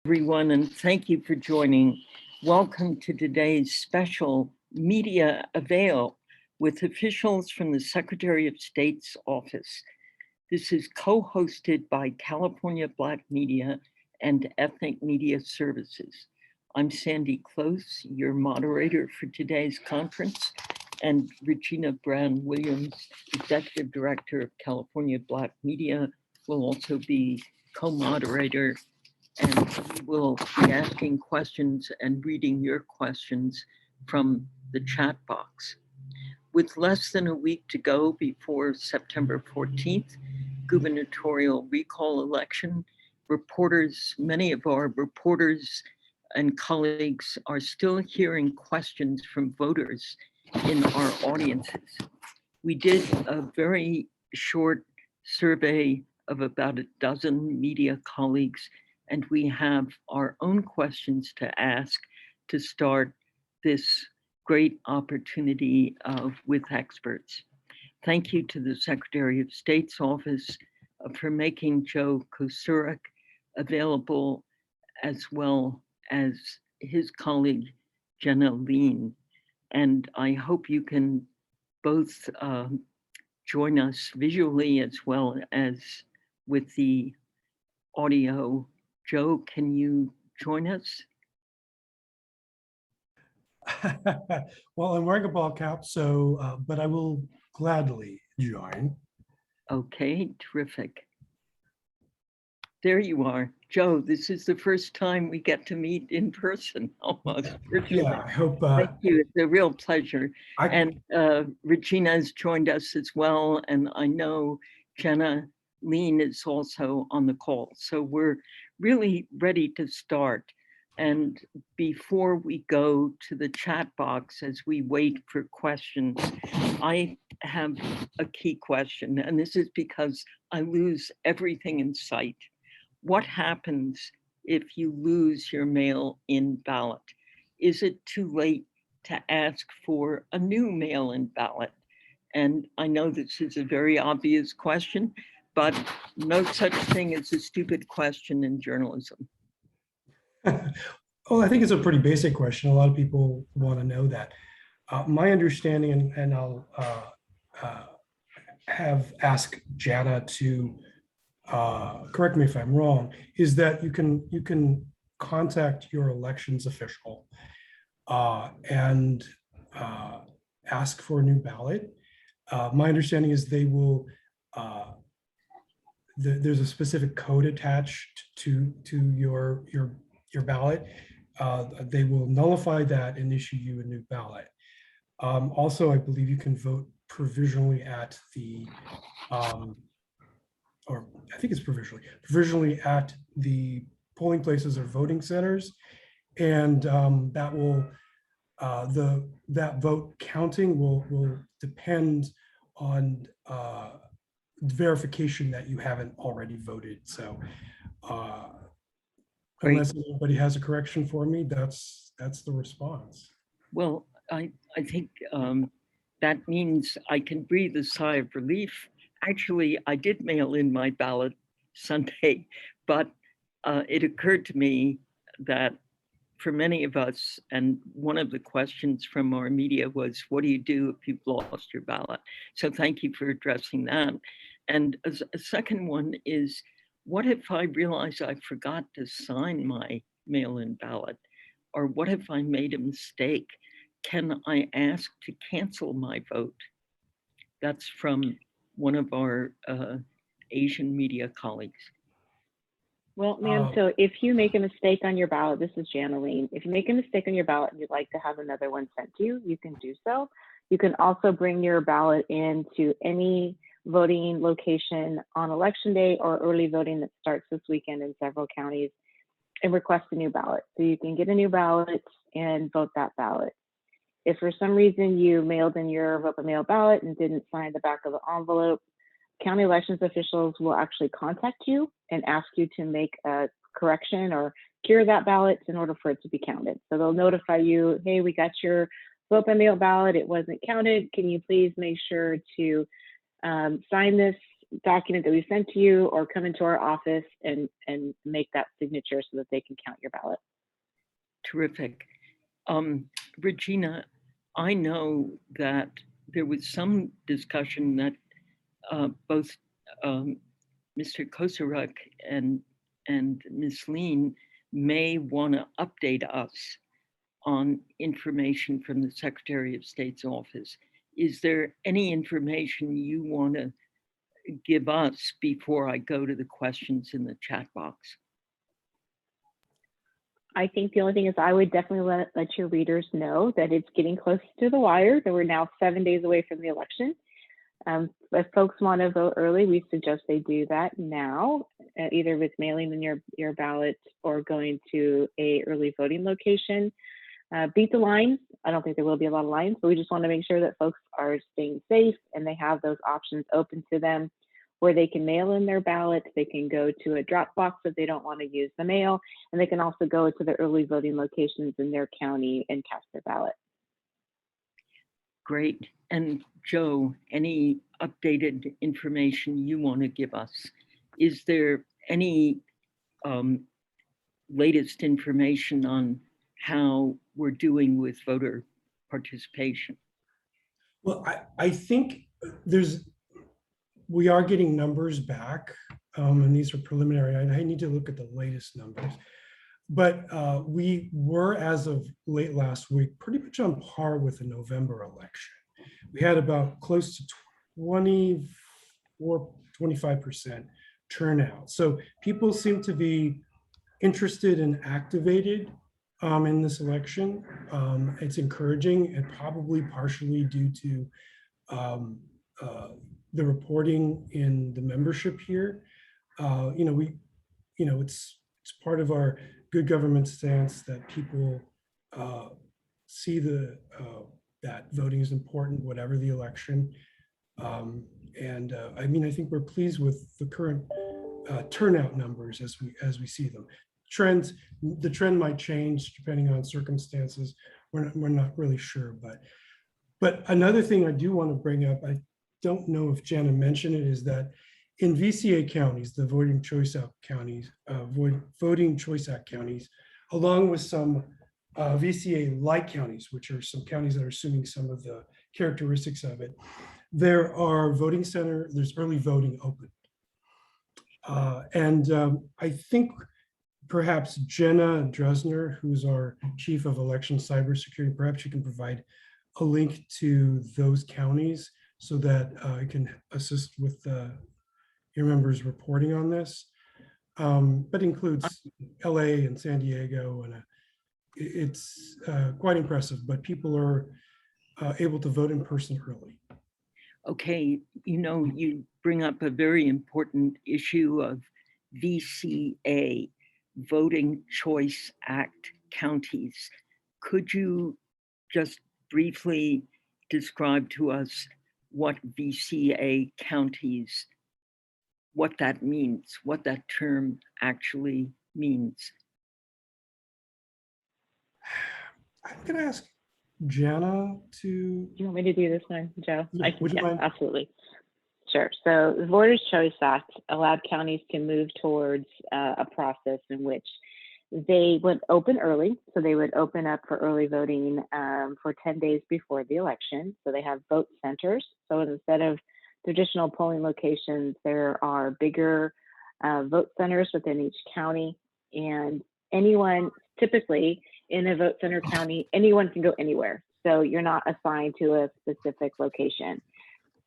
Everyone, and thank you for joining. Welcome to today's special Media Avail with officials from the Secretary of State's office. This is co-hosted by California Black Media and Ethnic Media Services. I'm Sandy Close, your moderator for today's conference, and Regina Brown Williams, Executive Director of California Black Media, will also be co-moderator, and we will be asking questions and reading your questions from the chat box. With less than a week to go before September 14th, gubernatorial recall election, many of our reporters and colleagues are still hearing questions from voters in our audiences. We did a very short survey of about a dozen media colleagues, and we have our own questions to ask to start this great opportunity with experts. Thank you to the Secretary of State's office for making Joe Kosurik available, as well as his colleague, Jenna Lean. And I hope you can both join us visually as well as with the audio. Joe, can you join us? Well, I'm wearing a ball cap, so, but I will gladly join. Okay, terrific. There you are. Joe, this is the first time we get to meet in person, almost virtually. Yeah, I hope. Thank you, it's a real pleasure. And Regina has joined us as well, and I know Jenna Lean is also on the call. So we're really ready to start. And before we go to the chat box as we wait for questions, I have a key question, and this is because I lose everything in sight. What happens if you lose your mail-in ballot? Is it too late to ask for a new mail-in ballot? And I know this is a very obvious question, but no such thing as a stupid question in journalism. Oh, I think it's a pretty basic question. A lot of people want to know that. My understanding, and I'll have asked Jana to correct me if I'm wrong, is that you can contact your elections official and ask for a new ballot. My understanding is they will. There's a specific code attached to your ballot. They will nullify that and issue you a new ballot. Also, I believe you can vote provisionally at the, or I think it's provisionally at the polling places or voting centers, and that will that vote counting will depend on verification that you haven't already voted. So unless anybody has a correction for me, that's the response. Well, I think that means I can breathe a sigh of relief. Actually, I did mail in my ballot Sunday, but it occurred to me that for many of us, and one of the questions from our media was, what do you do if you've lost your ballot? So thank you for addressing that. And a second one is, what if I realize I forgot to sign my mail-in ballot? Or what if I made a mistake? Can I ask to cancel my vote? That's from one of our Asian media colleagues. Well, ma'am, so if you make a mistake on your ballot, this is Janaline. If you make a mistake on your ballot and you'd like to have another one sent to you, you can do so. You can also bring your ballot in to any voting location on election day or early voting that starts this weekend in several counties and request a new ballot. So you can get a new ballot and vote that ballot. If for some reason you mailed in your vote by mail ballot and didn't sign the back of the envelope, county elections officials will actually contact you and ask you to make a correction or cure that ballot in order for it to be counted. So they'll notify you, hey, we got your vote by mail ballot, it wasn't counted. Can you please make sure to sign this document that we sent to you, or come into our office and make that signature so that they can count your ballot. Terrific. Regina, I know that there was some discussion that both Mr. Kosaruk and Ms. Lean may want to update us on information from the Secretary of State's office. Is there any information you want to give us before I go to the questions in the chat box? I think the only thing is I would definitely let your readers know that it's getting close to the wire, that we're now 7 days away from the election. If folks want to vote early, we suggest they do that now, either with mailing in your ballot or going to a early voting location. Beat the lines. I don't think there will be a lot of lines, but we just want to make sure that folks are staying safe and they have those options open to them where they can mail in their ballot. They can go to a drop box if they don't want to use the mail, and they can also go to the early voting locations in their county and cast their ballot. Great. And Joe, any updated information you want to give us? Is there any latest information on how we're doing with voter participation? Well, I think we are getting numbers back, and these are preliminary. I need to look at the latest numbers. But we were, as of late last week, pretty much on par with the November election. We had about close to 25% turnout. So people seem to be interested and activated in this election. It's encouraging, and probably partially due to the reporting in the membership here. It's part of our good government stance that people see that voting is important, whatever the election. I think we're pleased with the current turnout numbers as we see them. The trend might change depending on circumstances. We're not really sure, but another thing I do want to bring up, I don't know if Jana mentioned it, is that in VCA counties, the Voting Choice Act counties, along with some VCA-like counties, which are some counties that are assuming some of the characteristics of it, there's early voting open. I think perhaps Jenna Dresner, who's our Chief of Election Cybersecurity, perhaps you can provide a link to those counties so that I can assist with your members reporting on this. But includes LA and San Diego, and it's quite impressive, but people are able to vote in person early. Okay, you bring up a very important issue of VCA, Voting Choice Act counties. Could you just briefly describe to us what VCA counties, what that means, what that term actually means? I'm going to ask Jana to. Do you want me to do this one, Joe? Yeah, would you mind? Absolutely. Sure. So the Voters' Choice Act allowed counties to move towards a process in which they would open early. So they would open up for early voting for 10 days before the election. So they have vote centers. So instead of traditional polling locations, there are bigger vote centers within each county. And anyone, typically in a vote center county, anyone can go anywhere. So you're not assigned to a specific location.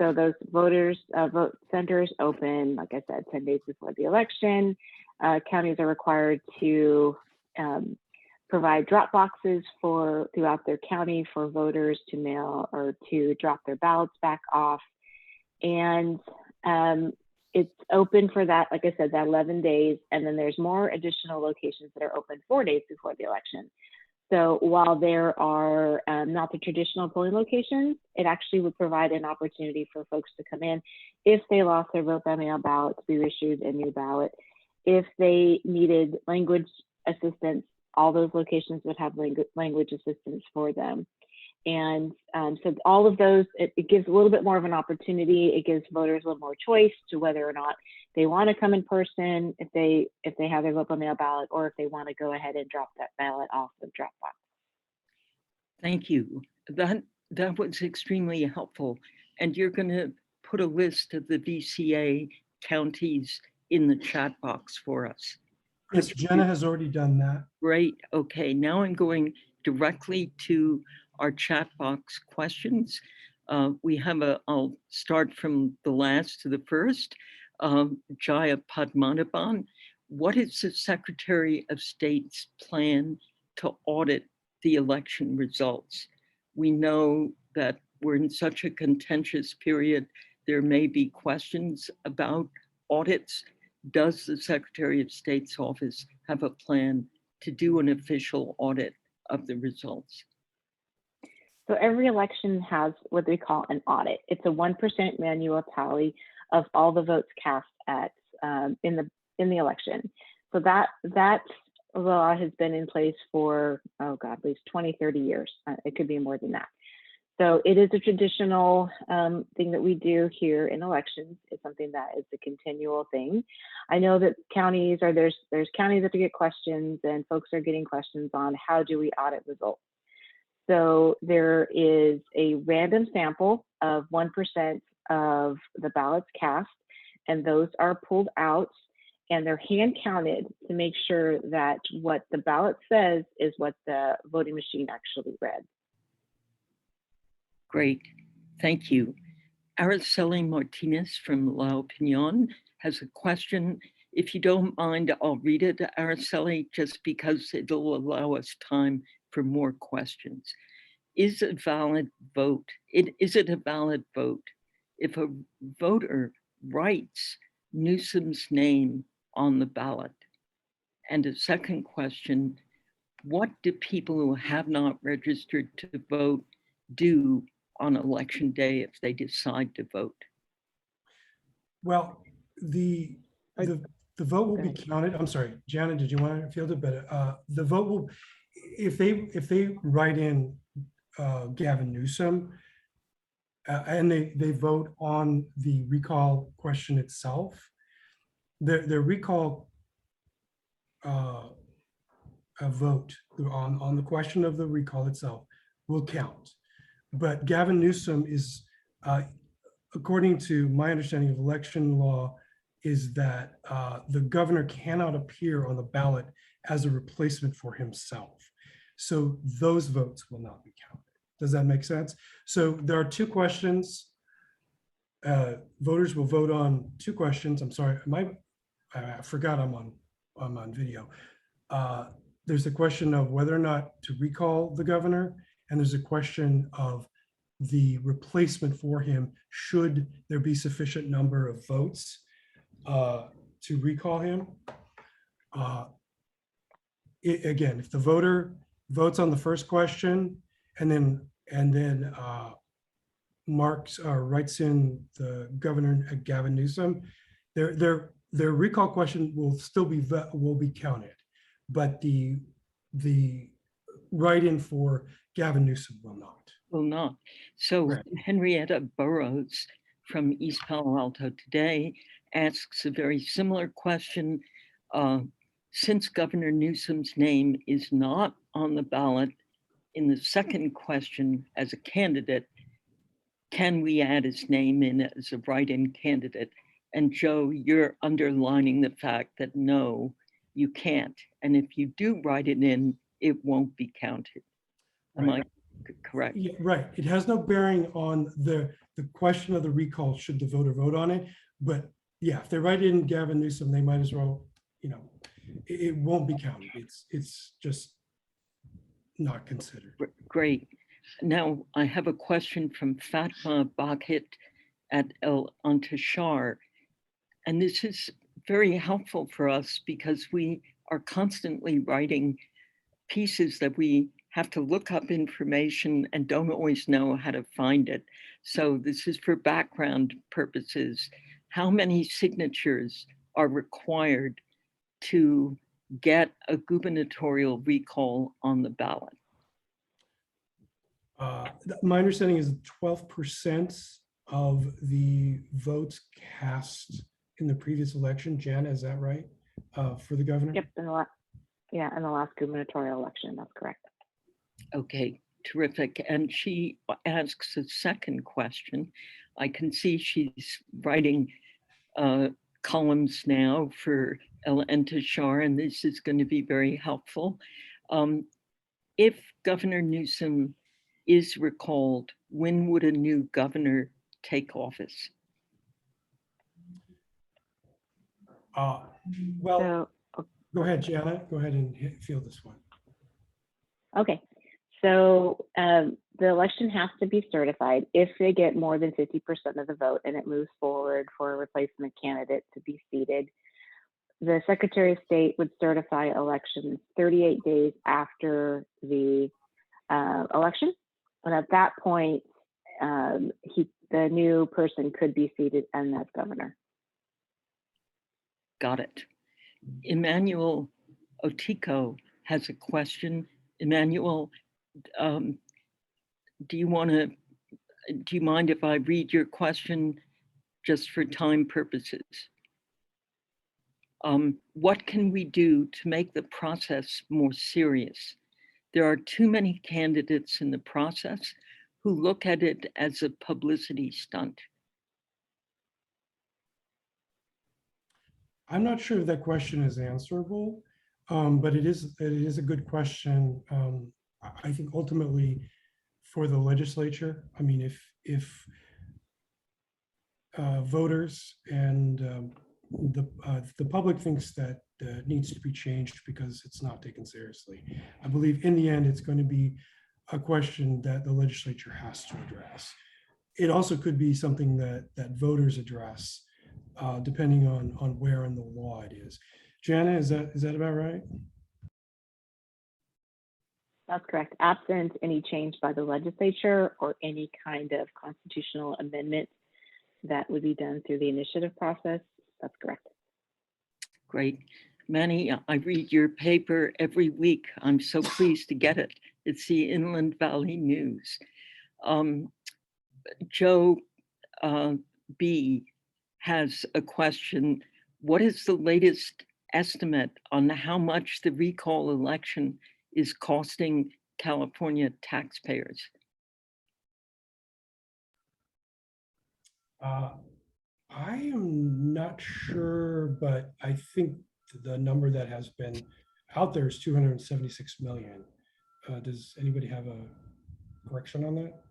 So those vote centers open, like I said, 10 days before the election. Counties are required to provide drop boxes throughout their county for voters to mail or to drop their ballots back off. And it's open for that, like I said, that 11 days. And then there's more additional locations that are open 4 days before the election. So while there are not the traditional polling locations, it actually would provide an opportunity for folks to come in if they lost their vote by mail ballot to be issued a new ballot. If they needed language assistance, all those locations would have language assistance for them. And so all of those, it gives a little bit more of an opportunity. It gives voters a little more choice to whether or not they want to come in person if they have their vote by mail ballot, or if they want to go ahead and drop that ballot off the drop box. Thank you. That was extremely helpful. And you're going to put a list of the VCA counties in the chat box for us. Yes, Jenna has already done that. Great. Okay, now I'm going directly to our chat box questions. I'll start from the last to the first. Jaya Padmanabhan, what is the Secretary of State's plan to audit the election results? We know that we're in such a contentious period. There may be questions about audits. Does the Secretary of State's office have a plan to do an official audit of the results? So every election has what they call an audit. It's a 1% manual tally of all the votes cast in the election. So that law has been in place for, oh God, at least 20, 30 years. It could be more than that. So it is a traditional thing that we do here in elections. It's something that is a continual thing. I know that counties there's counties that get questions, and folks are getting questions on how do we audit results. So there is a random sample of 1% of the ballots cast, and those are pulled out and they're hand counted to make sure that what the ballot says is what the voting machine actually read. Great, thank you. Araceli Martinez from La Opinion has a question. If you don't mind, I'll read it, Araceli, just because it'll allow us time for more questions. Is it a valid vote if a voter writes Newsom's name on the ballot? And a second question, what do people who have not registered to vote do on election day if they decide to vote? Well, the vote will be counted. I'm sorry, Janet, did you want to field it? But the vote will, if they write in Gavin Newsom and they vote on the recall question itself, their recall a vote on the question of the recall itself will count. But Gavin Newsom is, according to my understanding of election law, is that the governor cannot appear on the ballot as a replacement for himself. So those votes will not be counted. Does that make sense? So there are two questions. Voters will vote on two questions. I'm sorry, I forgot I'm on video. There's a question of whether or not to recall the governor, and there's a question of the replacement for him should there be sufficient number of votes to recall him. Again, if the voter votes on the first question and then marks or writes in the governor Gavin Newsom, their recall question will still be counted, but the write-in for Gavin Newsom will not. Will not. So Right. Henrietta Burrows from East Palo Alto Today asks a very similar question. Since Governor Newsom's name is not on the ballot in the second question as a candidate, can we add his name in as a write-in candidate? And Joe, you're underlining the fact that no, you can't. And if you do write it in, it won't be counted. Am I correct? Yeah, right. It has no bearing on the question of the recall should the voter vote on it. But yeah, if they write in Gavin Newsom, they might as well, it won't be counted. It's just not considered. Great. Now I have a question from Fatma Bakit at El Antashar. And this is very helpful for us because we are constantly writing pieces that we have to look up information and don't always know how to find it. So this is for background purposes. How many signatures are required to get a gubernatorial recall on the ballot? My understanding is 12% of the votes cast in the previous election. Jana, is that right? For the governor? Yep, in the last gubernatorial election, that's correct. Okay, terrific. And she asks a second question. I can see she's writing columns now for El Intishar, and this is going to be very helpful. If Governor Newsom is recalled, when would a new governor take office? Well, go ahead, Jana. Go ahead and field this one. Okay, so the election has to be certified if they get more than 50% of the vote and it moves forward for a replacement candidate to be seated. The Secretary of State would certify elections 38 days after the election. And at that point, the new person could be seated and as governor. Got it. Emmanuel Otico has a question. Emmanuel, do you mind if I read your question just for time purposes? What can we do to make the process more serious? There are too many candidates in the process who look at it as a publicity stunt. I'm not sure if that question is answerable, but it is a good question. I think ultimately for the legislature, I mean, if voters and the public thinks that needs to be changed because it's not taken seriously, I believe in the end it's going to be a question that the legislature has to address. It also could be something that voters address, depending on where in the law it is. Jana, is that about right? That's correct. Absent any change by the legislature or any kind of constitutional amendment that would be done through the initiative process, that's correct. Great. Manny, I read your paper every week. I'm so pleased to get it. It's the Inland Valley News. Joe B has a question. What is the latest estimate on how much the recall election is costing California taxpayers? I am not sure, but I think the number that has been out there is 276 million. Does anybody have a correction on that?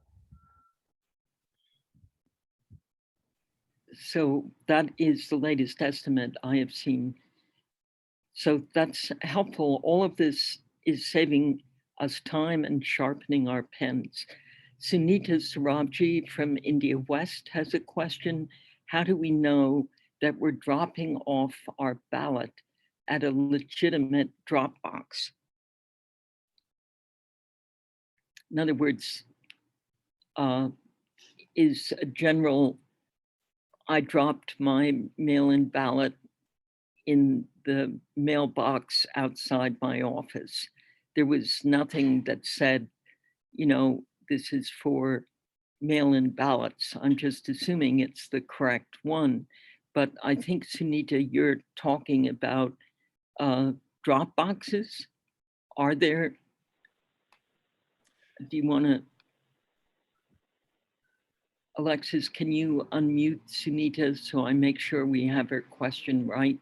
So that is the latest estimate I have seen. So that's helpful. All of this is saving us time and sharpening our pens. Sunita Sarabji from India West has a question. How do we know that we're dropping off our ballot at a legitimate drop box? In other words, is a general, I dropped my mail-in ballot in the mailbox outside my office. There was nothing that said, you know, this is for mail-in ballots. I'm just assuming it's the correct one. But I think, Sunita, you're talking about drop boxes. Are there, do you want to, Alexis, can you unmute Sunita so I make sure we have her question right?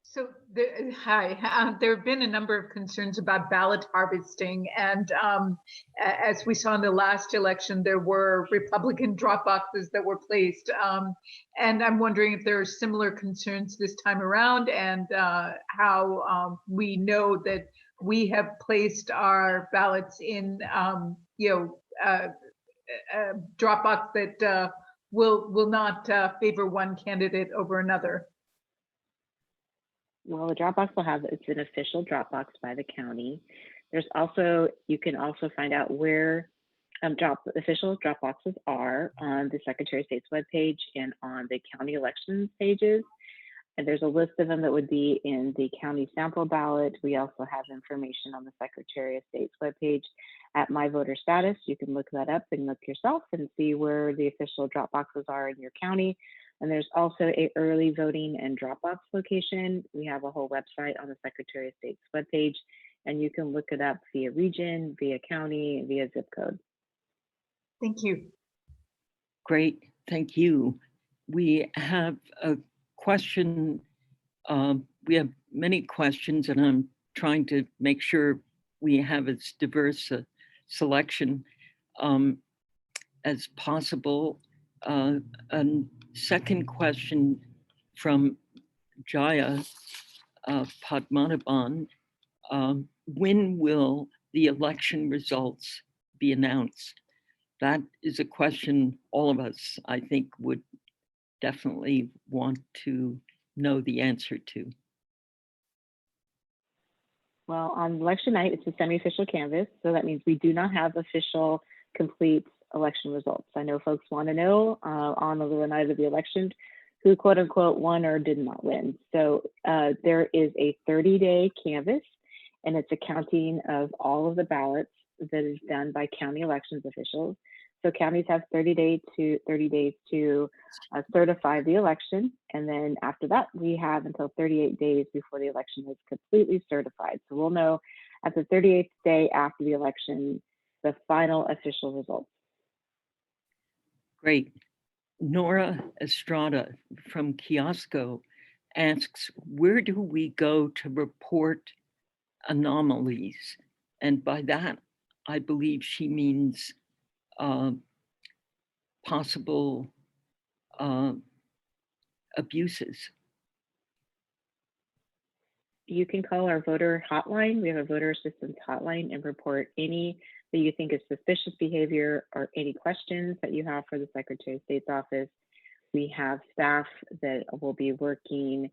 So, hi. There have been a number of concerns about ballot harvesting, and as we saw in the last election, there were Republican drop boxes that were placed, and I'm wondering if there are similar concerns this time around, and how we know that we have placed our ballots in, a drop box that will not favor one candidate over another. Well, the Dropbox will have, it's an official Dropbox by the county. There's also, you can also find out where official Dropboxes are on the Secretary of State's webpage and on the county elections pages. And there's a list of them that would be in the county sample ballot. We also have information on the Secretary of State's webpage at My Voter Status. You can look that up and look yourself and see where the official drop boxes are in your county. And there's also a early voting and drop box location. We have a whole website on the Secretary of State's webpage, and you can look it up via region, via county, via zip code. Thank you. Great, thank you. We have a question. We have many questions, and I'm trying to make sure we have as diverse a selection as possible. A second question from Jaya Padmanabhan. When will the election results be announced? That is a question all of us, I think, would definitely want to know the answer to. Well, on election night, it's a semi-official canvass, so that means we do not have official, complete election results. I know folks want to know on the night of the election who quote unquote won or did not win. So there is a 30-day canvass, and it's a counting of all of the ballots that is done by county elections officials. So counties have 30 days to certify the election. And then after that, we have until 38 days before the election is completely certified. So we'll know at the 38th day after the election, the final official results. Great. Nora Estrada from Kiosco asks, where do we go to report anomalies? And by that, I believe she means possible abuses. You can call our voter hotline. We have a voter assistance hotline and report any that you think is suspicious behavior or any questions that you have for the Secretary of State's office. We have staff that will be working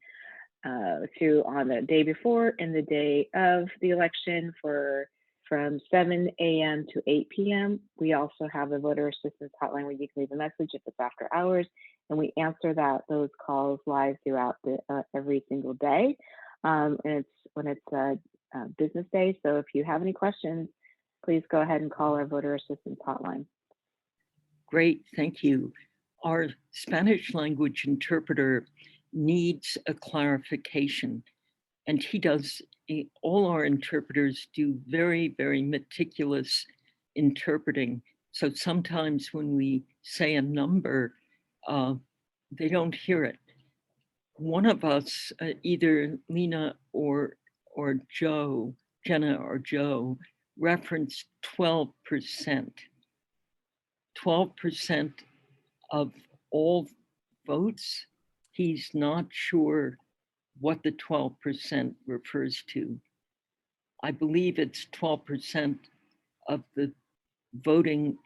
through on the day before and the day of the election from 7 a.m. to 8 p.m. We also have a voter assistance hotline where you can leave a message if it's after hours, and we answer those calls live throughout every single day. And it's when it's a business day. So if you have any questions, please go ahead and call our voter assistance hotline. Great, thank you. Our Spanish language interpreter needs a clarification, and he does. All our interpreters do very, very meticulous interpreting. So sometimes when we say a number, they don't hear it. One of us, either Lena or Joe, Jenna or Joe, referenced 12%. 12% of all votes. He's not sure what the 12% refers to. I believe it's 12% of the voting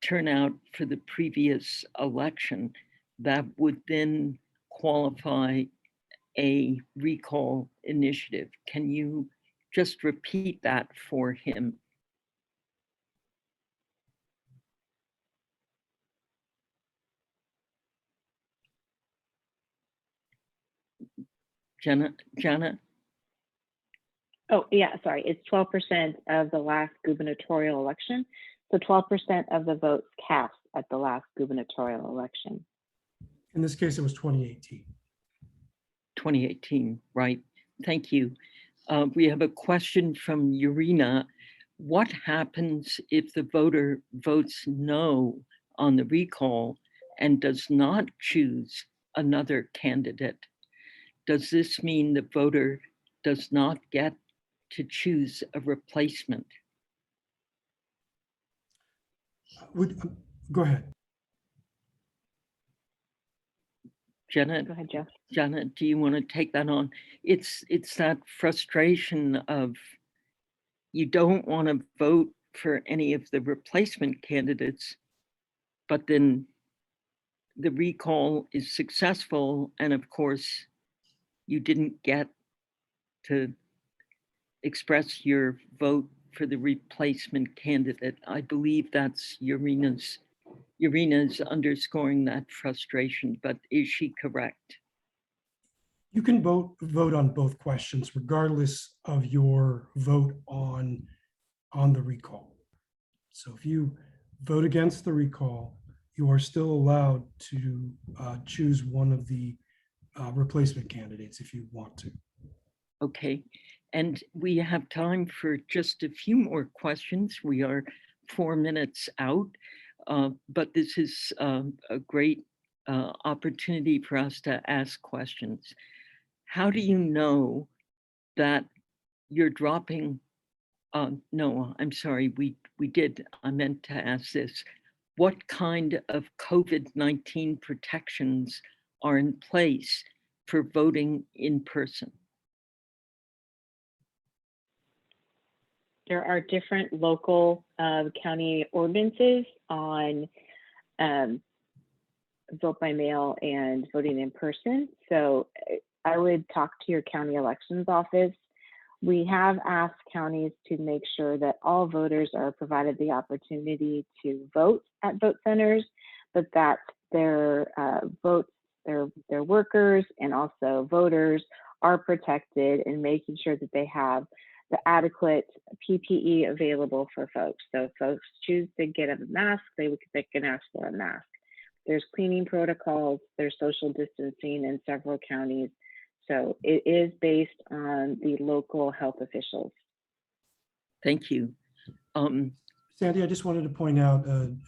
turnout for the previous election that would then qualify a recall initiative. Can you just repeat that for him? Jenna? Oh, yeah, sorry. It's 12% of the last gubernatorial election. So 12% of the votes cast at the last gubernatorial election. In this case, it was 2018. 2018, right. Thank you. We have a question from Urena. What happens if the voter votes no on the recall and does not choose another candidate? Does this mean the voter does not get to choose a replacement? Go ahead. Jenna, Go ahead, Jeff. Jenna, do you want to take that on? It's that frustration of you don't want to vote for any of the replacement candidates, but then the recall is successful, and of course, you didn't get to express your vote for the replacement candidate. I believe that's Urena's underscoring that frustration, but is she correct? You can vote on both questions regardless of your vote on the recall. So if you vote against the recall, you are still allowed to choose one of the replacement candidates if you want to. Okay, and we have time for just a few more questions. We are 4 minutes out, but this is a great opportunity for us to ask questions. How do you know that you're dropping? No, I'm sorry, we did. I meant to ask this. What kind of COVID-19 protections are in place for voting in person? There are different local county ordinances on vote by mail and voting in person. So I would talk to your county elections office. We have asked counties to make sure that all voters are provided the opportunity to vote at vote centers, but that their votes, their workers and also voters are protected, and making sure that they have the adequate PPE available for folks. So if folks choose to get a mask, they can ask for a mask. There's cleaning protocols, there's social distancing in several counties. So it is based on the local health officials. Thank you. Sandy, I just wanted to point out,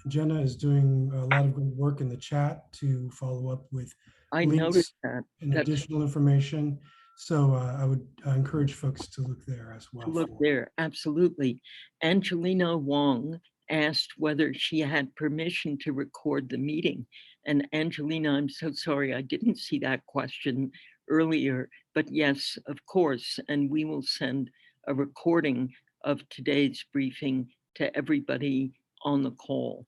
Jenna is doing a lot of good work in the chat to follow up with I links noticed that. and additional information. So I would encourage folks to look there as well. To look there, absolutely. Angelina Wong asked whether she had permission to record the meeting. And Angelina, I'm so sorry, I didn't see that question earlier, but yes, of course. And we will send a recording of today's briefing to everybody on the call.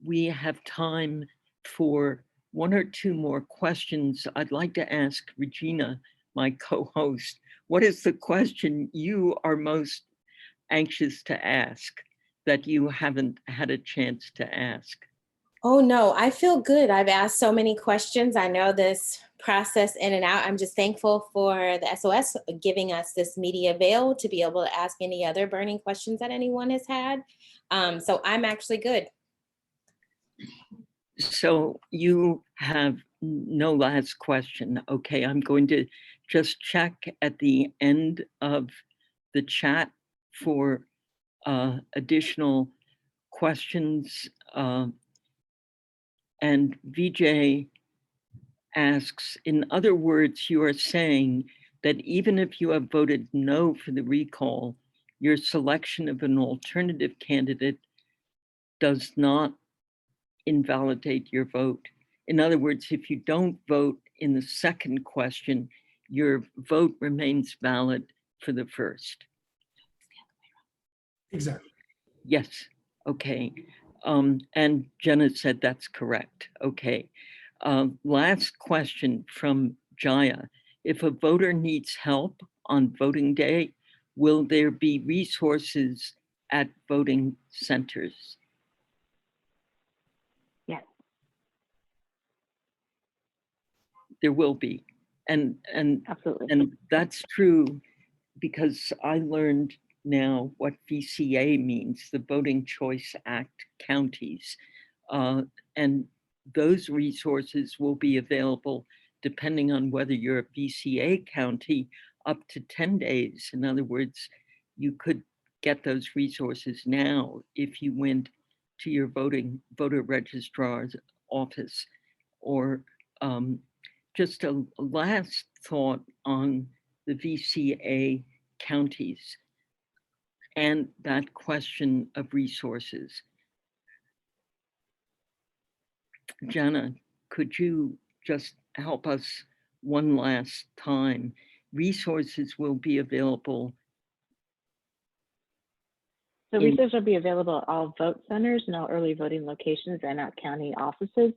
We have time for 1 or 2 more questions. I'd like to ask Regina, my co-host, what is the question you are most anxious to ask that you haven't had a chance to ask? Oh no, I feel good. I've asked so many questions. I know this process in and out. I'm just thankful for the SOS giving us this media veil to be able to ask any other burning questions that anyone has had. So I'm actually good. So you have no last question. Okay, I'm going to just check at the end of the chat for additional questions. And VJ asks, in other words, you are saying that even if you have voted no for the recall, your selection of an alternative candidate does not invalidate your vote. In other words, if you don't vote in the second question, your vote remains valid for the first. Exactly. Yes, okay. And Jenna said that's correct, okay. Last question from Jaya. If a voter needs help on voting day, will there be resources at voting centers? Yes. There will be. And Absolutely. And that's true because I learned now what VCA means, the Voting Choice Act counties. And those resources will be available depending on whether you're a VCA county up to 10 days. In other words, you could get those resources now if you went to your voter registrar's office. Or just a last thought on the VCA counties and that question of resources. Jana, could you just help us one last time? Resources will be available. So resources will be available at all vote centers and all early voting locations and at county offices.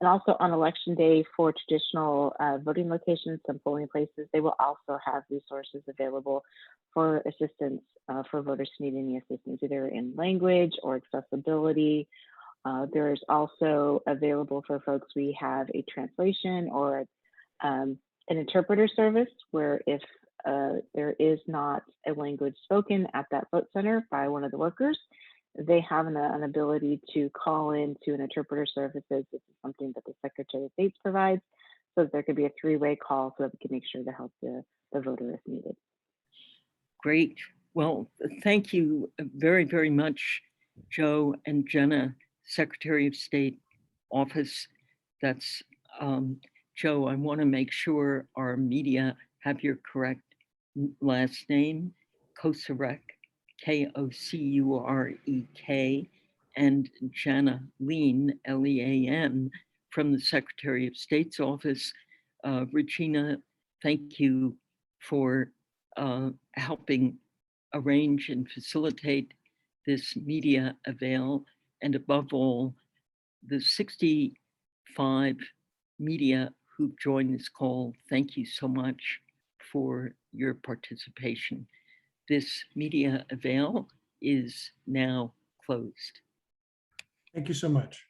And also on election day for traditional voting locations, some polling places, they will also have resources available for assistance for voters who need any assistance, either in language or accessibility. There's also available for folks, we have a translation or an interpreter service where if there is not a language spoken at that vote center by one of the workers, they have an ability to call in to an interpreter services. This is something that the Secretary of State provides, so that there could be a three-way call so that we can make sure to help the voter if needed. Great. Well, thank you very, very much, Joe and Jenna, Secretary of State Office. That's Joe. I want to make sure our media have your correct last name, Kocurek, K-O-C-U-R-E-K, and Jenna Lean, L-E-A-N, from the Secretary of State's Office. Regina, thank you for helping arrange and facilitate this media avail, and above all, the 65 media who've joined this call. Thank you so much for your participation. This media avail is now closed. Thank you so much.